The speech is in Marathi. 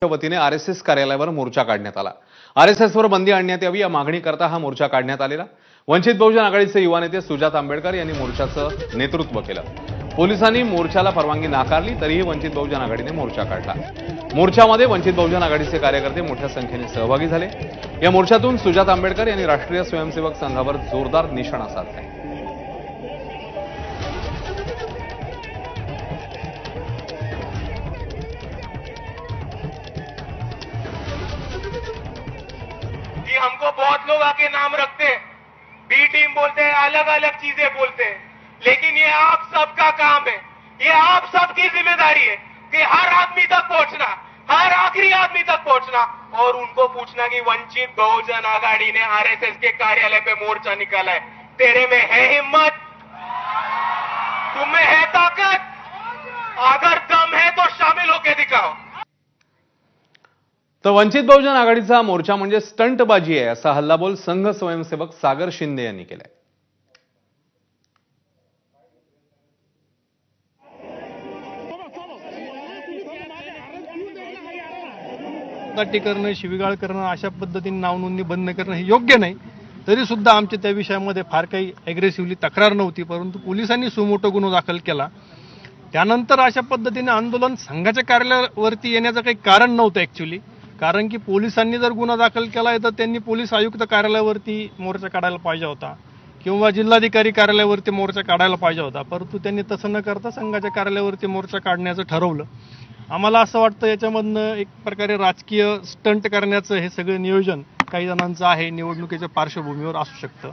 वतीने आरएसएस कार्यालयावर मोर्चा काढण्यात आला। आरएसएसवर बंदी आणण्यात यावी या मागणीकरता हा मोर्चा काढण्यात आलेला। वंचित बहुजन आघाडीचे युवा नेते सुजात आंबेडकर यांनी मोर्चाचं नेतृत्व केलं। पोलिसांनी मोर्चाला परवानगी नाकारली तरीही वंचित बहुजन आघाडीने मोर्चा काढला। मोर्चामध्ये वंचित बहुजन आघाडीचे कार्यकर्ते मोठ्या संख्येने सहभागी झाले। या मोर्चातून सुजात आंबेडकर यांनी राष्ट्रीय स्वयंसेवक संघावर जोरदार निशाणा साधला। कि हमको बहुत लोग आके नाम रखते हैं, बी टीम बोलते हैं, अलग अलग चीजें बोलते हैं, लेकिन ये आप सबका काम है, ये आप सबकी जिम्मेदारी है कि हर आदमी तक पहुंचना, हर आखिरी आदमी तक पहुंचना और उनको पूछना कि वंचित बहुजन आघाड़ी ने आरएसएस के कार्यालय पे मोर्चा निकाला है, तेरे में है हिम्मत, तुम में है ताकत, अगर दम है तो शामिल होके दिखाओ। तर वंचित बहुजन आघाडीचा मोर्चा म्हणजे स्टंटबाजी आहे असा हल्लाबोल संघ स्वयंसेवक सागर शिंदे यांनी केलाय। दाटी करणं, शिवीगाळ करणं, अशा पद्धतीने नावनोंदणी बंद करणं हे योग्य नाही। तरी सुद्धा आमच्या त्या विषयामध्ये फार काही अग्रेसिव्हली तक्रार नव्हती, परंतु पोलिसांनी सुमोटो गुन्हा दाखल केला। त्यानंतर अशा पद्धतीने आंदोलन संघाच्या कार्यालयावरती येण्याचं काही कारण नव्हतं ऍक्च्युअली, कारण की पोलिसांनी जर गुन्हा दाखल केला तर त्यांनी पोलीस आयुक्त कार्यालयावरती मोर्चा काढायला पाहिजे होता किंवा जिल्हाधिकारी कार्यालयावरती मोर्चा काढायला पाहिजे होता, परंतु त्यांनी तसं न करता संघाच्या कार्यालयावरती मोर्चा काढण्याचं ठरवलं। आम्हाला असं वाटतं याच्यामधनं एक प्रकारे राजकीय स्टंट करण्याचं हे सगळं नियोजन काही जणांचं आहे, निवडणुकीच्या पार्श्वभूमीवर असू शकतं।